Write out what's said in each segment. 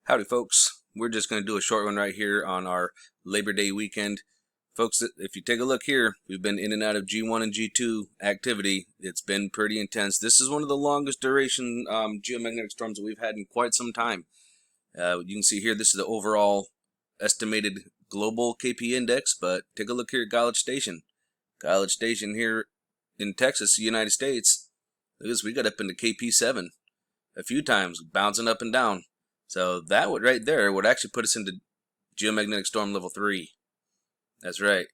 Howdy folks, we're just going to do a short one right here on our Labor Day weekend. Folks, if you take a look here, we've been in and out of G1 and G2 activity. It's been pretty intense. This is one of the longest duration geomagnetic storms that we've had in quite some time. You can see here, this is the overall estimated global KP index, but take a look here at College Station. College Station here in Texas, United States. Look at this, we got up into KP7 a few times, bouncing up and down. So that would right there would actually put us into Geomagnetic Storm level 3. That's right.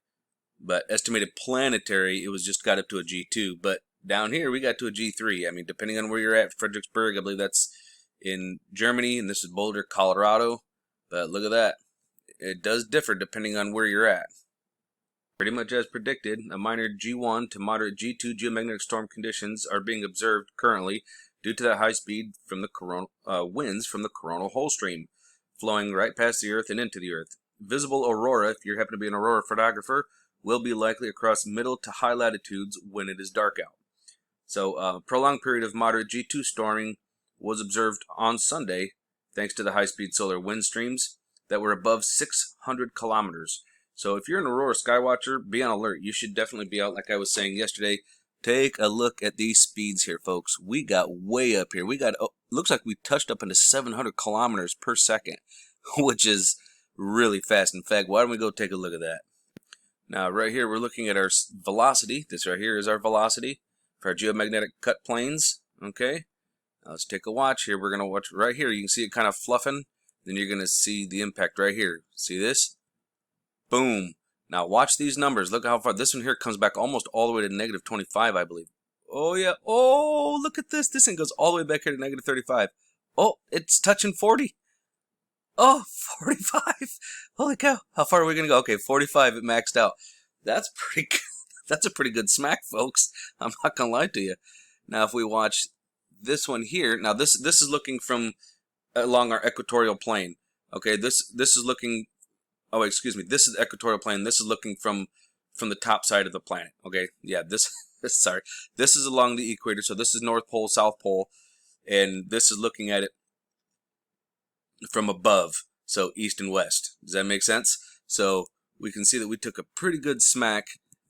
But estimated planetary, it was just got up to a G2. But down here, we got to a G3. I mean, depending on where you're at, Fredericksburg, I believe that's in Germany, and this is Boulder, Colorado. But look at that. It does differ depending on where you're at. Pretty much as predicted, a minor G1 to moderate G2 geomagnetic storm conditions are being observed currently due to the high speed from the coronal winds from the coronal hole stream flowing right past the Earth and into the Earth. Visible aurora, if you happen to be an aurora photographer, will be likely across middle to high latitudes when it is dark out. So a prolonged period of moderate G2 storming was observed on Sunday thanks to the high-speed solar wind streams that were above 600 kilometers. So if you're an aurora skywatcher, be on alert. You should definitely be out, like I was saying yesterday. Take a look at these speeds here, folks. We got way up here. We got, looks like we touched up into 700 kilometers per second, which is really fast. In fact, why don't we go take a look at that? Now, right here, we're looking at our velocity. This right here is our velocity for our geomagnetic cut planes. Okay, now let's take a watch here. We're going to watch right here. You can see it kind of fluffing. Then you're going to see the impact right here. See this? Boom. Now watch these numbers. Look how far. This one here comes back almost all the way to negative 25, I believe. Oh, yeah. Oh, look at this. This thing goes all the way back here to negative 35. Oh, it's touching 40. Oh, 45. Holy cow. How far are we going to go? Okay, 45. It maxed out. That's pretty good. That's a pretty good smack, folks. I'm not going to lie to you. Now, if we watch this one here. Now, this is looking from along our equatorial plane. Okay, this is looking... Oh, excuse me. This is the equatorial plane. This is looking from the top side of the planet. Okay, yeah. Sorry. This is along the equator. So this is North Pole, South Pole, and this is looking at it from above. So east and west. Does that make sense? So we can see that we took a pretty good smack.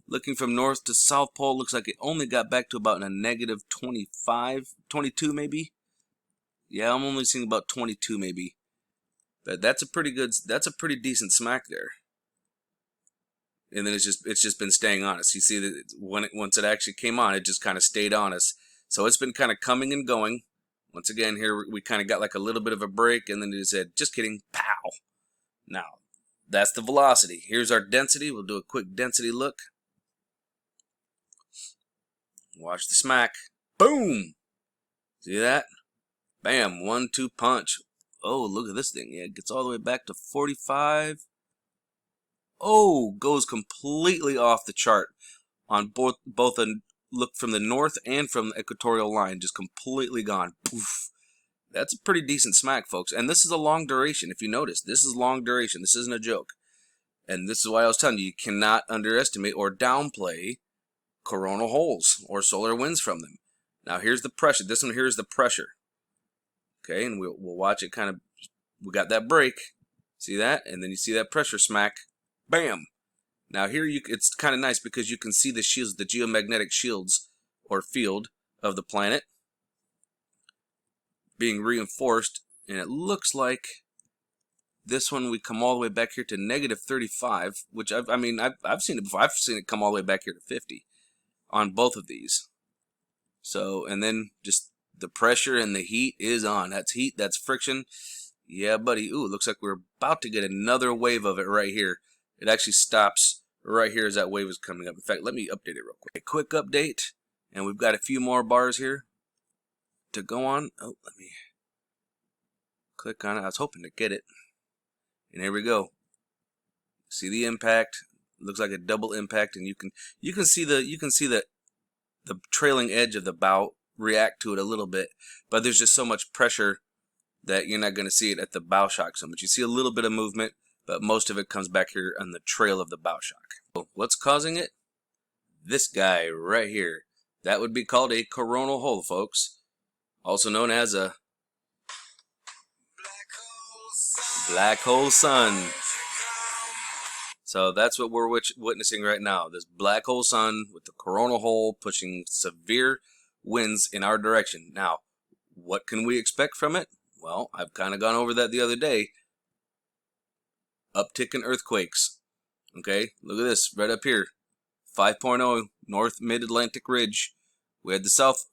Looking from north to south pole, looks like it only got back to about a negative 25, 22 maybe. Yeah, I'm only seeing about 22 maybe. But that's a pretty decent smack there. And then it's just been staying on us. You see that once it actually came on, it just kind of stayed on us. So it's been kind of coming and going. Once again, here we kind of got like a little bit of a break, and then it said, just kidding, pow. Now, that's the velocity. Here's our density. We'll do a quick density look. Watch the smack. Boom! See that? Bam, 1-2 punch. Oh, look at this thing. Yeah, it gets all the way back to 45. Oh, goes completely off the chart on both a look from the north and from the equatorial line. Just completely gone. Poof. That's a pretty decent smack, folks. And this is a long duration. If you notice, this is long duration. This isn't a joke. And this is why I was telling you, you cannot underestimate or downplay coronal holes or solar winds from them. Now, here's the pressure. This one here is the pressure. Okay, and we'll watch it kind of, we got that break, see that? And then you see that pressure smack, bam! Now here it's kind of nice because you can see the shields, the geomagnetic shields or field of the planet being reinforced, and it looks like this one we come all the way back here to negative 35, which I've seen it before. I've seen it come all the way back here to 50 on both of these. So, and then just the pressure and the heat is on. That's heat, that's friction. Yeah, buddy. Ooh, it looks like we're about to get another wave of it right here. It actually stops right here as that wave is coming up. In fact, let me update it real quick. A quick update, and we've got a few more bars here to go on. Oh, let me click on it. I was hoping to get it. And here we go. See the impact. Looks like a double impact, and you can see the trailing edge of the bow react to it a little bit, but there's just so much pressure that you're not going to see it at the bow shock so much. You see a little bit of movement, but most of it comes back here on the trail of the bow shock. So what's causing it? This guy right here. That would be called a coronal hole, folks. Also known as a black hole Black hole sun. So that's what we're witnessing right now. This black hole sun with the coronal hole pushing severe winds in our direction. Now, what can we expect from it? Well, I've kind of gone over that the other day. Uptick in earthquakes. Okay, look at this right up here. 5.0 North Mid-Atlantic Ridge. We had the Southeast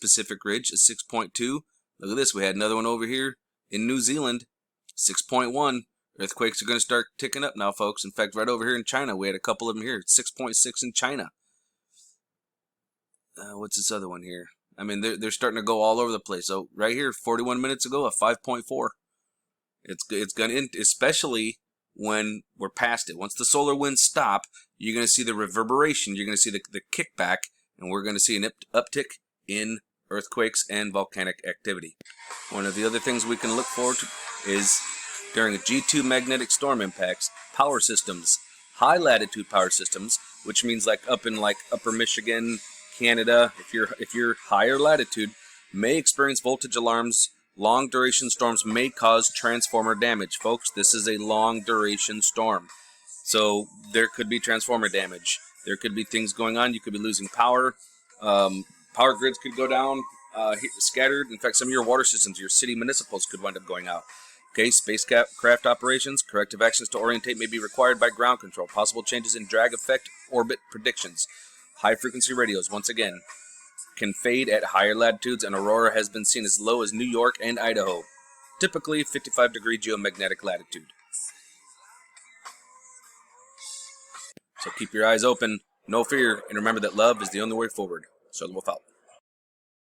Pacific Ridge at 6.2. Look at this. We had another one over here in New Zealand, 6.1. Earthquakes are going to start ticking up now, folks. In fact, right over here in China, we had a couple of them here. 6.6 in China. What's this other one here? I mean, they're starting to go all over the place. So right here, 41 minutes ago, a 5.4. It's going to, especially when we're past it. Once the solar winds stop, you're going to see the reverberation. You're going to see the kickback, and we're going to see an uptick in earthquakes and volcanic activity. One of the other things we can look forward to is during a G2 magnetic storm impacts, power systems, high latitude power systems, which means like up in like upper Michigan, Canada, if you're higher latitude, may experience voltage alarms. Long duration storms may cause transformer damage. Folks, this is a long duration storm. So there could be transformer damage. There could be things going on. You could be losing power. Power grids could go down, scattered. In fact, some of your water systems, your city municipals could wind up going out. Okay, spacecraft operations, corrective actions to orientate may be required by ground control. Possible changes in drag effect orbit predictions. High frequency radios, once again, can fade at higher latitudes, and aurora has been seen as low as New York and Idaho, typically 55-degree geomagnetic latitude. So keep your eyes open, no fear, and remember that love is the only way forward. So the wolf out.